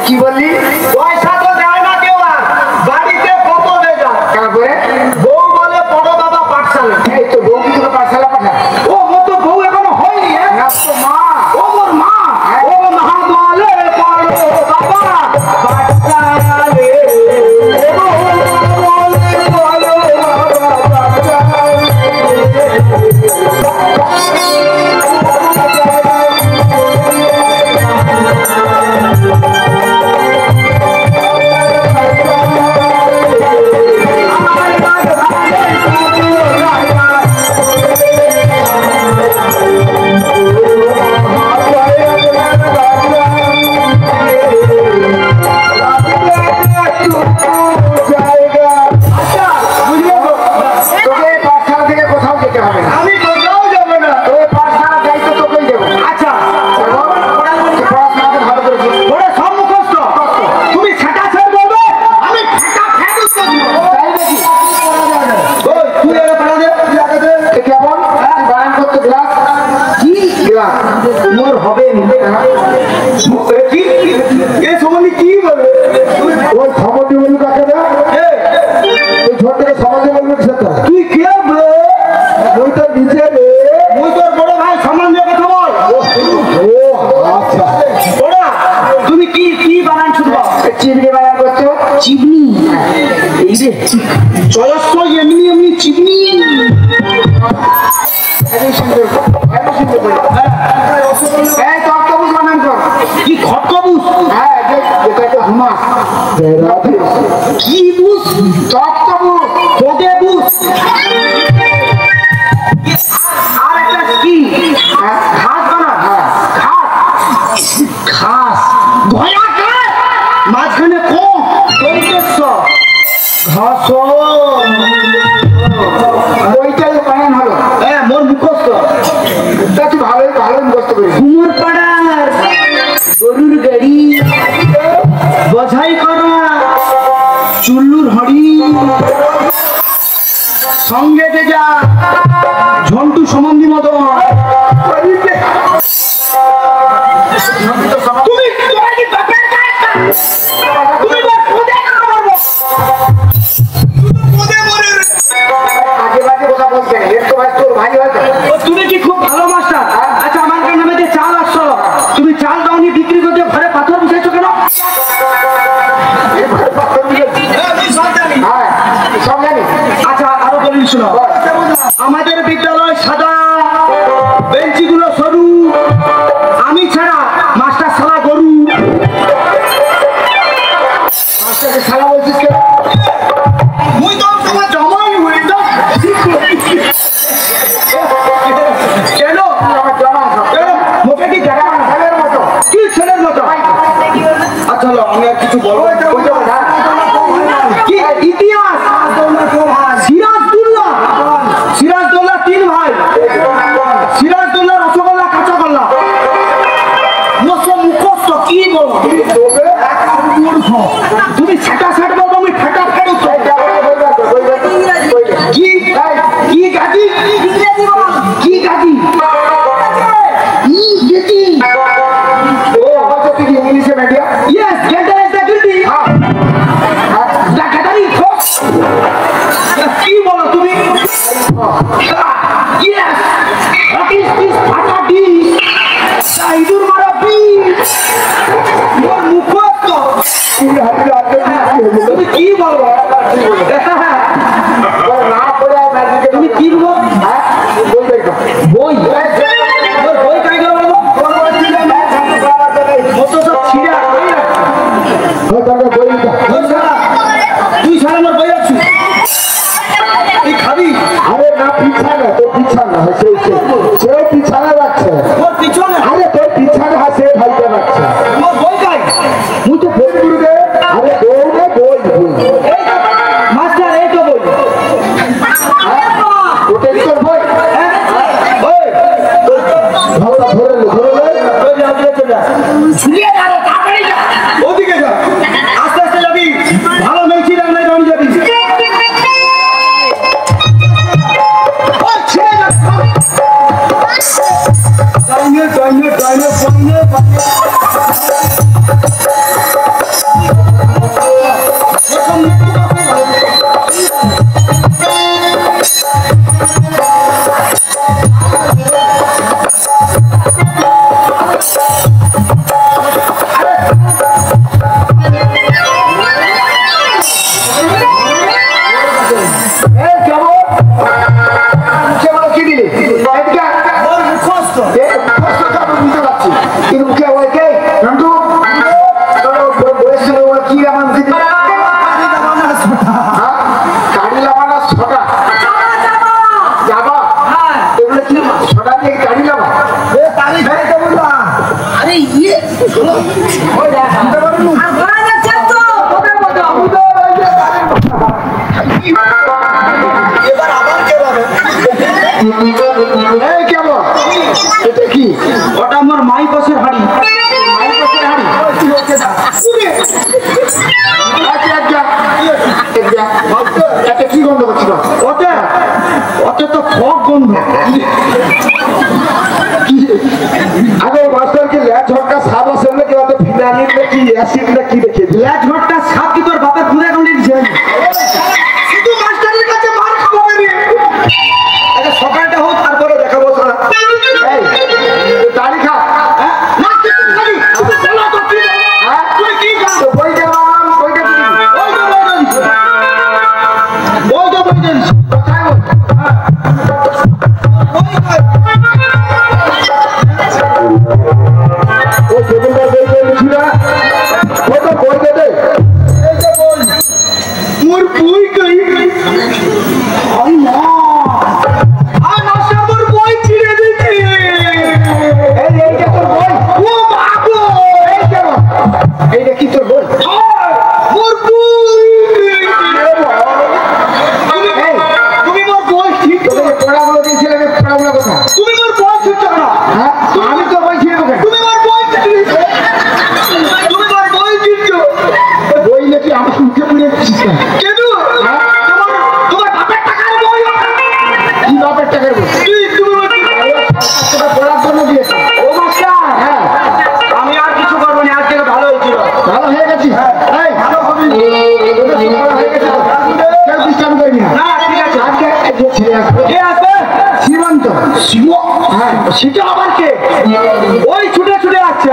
কি বললি? পয়সা তো দেয় না কেউ, আর বাড়িতে কত বেজার। তারপরে বউ বলে বড় বাবা পাঠশালা। এই তো বউ কি তোকে পাঠশালা পাঠা? ও মতো বউ এখনো হয়নি। তো মা, ও মোর মা, ও মা বলে বড় বাবা পাঠশালে। মোর হবে এ সম্বন্ধে কি বলবে? ওই সমাজে বলবি কাকে না? ওই ছোট থেকে সমাজে বলবি সেটা। তুই কে ব্রো? ওই তো নিচে রে। ওই তোর বড় ভাই সম্বন্ধে কথা বল। ও আচ্ছা, ওরা তুমি কি কি বানান শুনবা? চিমনি বানান করছো? চিমনি? এই রে চলস্ত এমনি এমনি চিমনি। এই সুন্দর, এই সুন্দর বল। এই তক্তবুজ বানান কর। কি খটকবুস? হ্যাঁ, এটা তো হুমা। কি বুস? তক্তবুজ, কোদে বুস। আর একটা কি? ঘাস বানা। ঘাস ঘাস ভয়া ঘাস মাঝখানে কম দৈতেশ্ব ঘাস। ওইটাই বানান হলো। হ্যাঁ মোর মুখস্থ। তা তুই ভালোই ভালোই মুখস্থ করিস। কুমোর পাড়ার গরুর গাড়ি বোঝাই করা চুল্লুর হড়ি সঙ্গে যে যা ঝন্টু সম্বন্ধী মতো। তুমি তোমার কি বাপের কাজ? তুমি বাপ কোদে কথা বলবো? কোদে মরে আগে বাজে কথা বলতে নেই, এর তো ভাই তোর ভাই হয়তো। তুমি কি খুব ভালো মাস্টার? আচ্ছা আমার নামে যে চাল আসছো, তুমি চাল দাওনি বিক্রি করতে ঘরে পাথর বসাইছো কেন? হ্যাঁ, সব জানি। আচ্ছা আরো বলি শোনো, আমাদের বিদ্যালয় সাদা, বেঞ্চিগুলো সরু, আমি ছাড়া মাস্টার সালা গরু। মাস্টারকে শালা বলছিস কেন? মুই তো তোমার জমাই হই তো। কেন আমার জমা আছে। কেন মুখে কি দেখা না ছেলের মতো। কি ছেলের মতো? আচ্ছা লো, আমি আর কিছু বলবো না। কি ইতিহাস? সিরাজদৌল্লা, সিরাজদৌল্লা তিন ভাই, সিরাজদৌল্লা রসগোল্লা কাঁচাগোল্লা। মুখস্থ কি বলো? তুমি ছাটা ছাট বলবো, আমি ফাটা ফাটু। কি কি গাজি? কি গাজি? গেটি। ও আমার তো কি ইংলিশে media? Yes, gender is the guilty. The gathering force. কি বলো তুমি? Yes. What is this fata dish? The ইঁদুর মারা বিষ। মোর মুখস্থ। তুমি কি বলো? না পড়ে আর ম্যাজিকে তুমি কি বলো? হ্যাঁ বলবে তো। বই। মোর বই কাই গেল বলো? মতো সব ছিঁড়া। তুই সারা আমার বই রাখছিস? তুই খাবি? আরে না পিছানা, তোর পিছানা সেও পিছানা রাখছে। মোর পিছনে আরে তোর পিছানা সে ভাইটা রাখছে। মোর বই কাই? তুই তো বই গুরুদে। আরে দৌড়ে বই বই। এই তো মাস্টার, এই তো বই। ওটাই তোর বই। হ্যাঁ ওই ভাবটা ধরে নে, ধরে নে। ওই যা ওদিকে চলে যা। ঝুলিয়ে যা রে, তাড়াতাড়ি যা। ওদিকে যা। আর ঘোরা যাচ্ছে তো ওদের মতো। এবার আবার কে বলে? এই কেমন এটা কি ওটা আমার মাই বসের হাড়ি। মাইকের হাড়ি এটা কি গন্ধ করছিল ওতে ওতে তো ফক গন্ধ। আগে মাস্টারকে ল্যাচ ঝটকা সাপ আছে নাকি ওতে ফিনালিন নাকি অ্যাসিড নাকি রেখে দিল ল্যাজ ঘরটা সাপ কি তোর বাপের খুঁড়ে কামড়ে দিছে? শুধু মাস্টারের কাছে মার খাবো রে। আচ্ছা সকালটা হোক তারপরে দেখাবো তোরা। এই দাড়ি খা হ্যাঁ? না কিছু খাবি। তুই বলো তো কি বলো? হ্যাঁ তুই কি খাস? তো বই দেওয়া বইটা দিবি ওই তো বই দিস। ওই তো বই দিস। কোথায় বল ওই কই? ও সেদিনকার বই দিয়েছি না ও তো বই দেবে এই যে বই। মোর বই কই? আল্লাহ! আ মাস্টার মোর বই ছিঁড়ে দিছে। এই এইটা তোর বই ও মা গো! এই কেমন এইটা কি তোর বই মোর বই! এই তুমি মোর বই ঠিক করো। তোকে পড়াগুলো দিয়েছিলে পড়াগুলো কোথায় তুমি মোর বই ঠিক করো না। হ্যাঁ আমি তো বই ছিঁড়ে দেবো তুমি মোর বই ঠিক করো। তুমি মোর বই ঠিক করো। বই নাকি আমার মুখে পুড়ে দিচ্ছিস কেন? কেন? তোমার বাপের টাকার বই। কি বাপের টাকার বই তুমি মোর তোকে পড়ার জন্য দিয়েছে ও মাস্টার হ্যাঁ আমি আর কিছু করবো না, আজকে ভালো হয়েছিল। ভালো হয়ে গেছি এই ভালো হবে। ভালো হয়ে গেছে কেউ ডিস্টার্ব করবি না না ঠিক আছে। আজকে এই যে ছেলে আসবে কে আসবে? সীমান্ত শিব। হ্যাঁ সেটা আবার কে? ওই ছুটে ছুটে আসছে।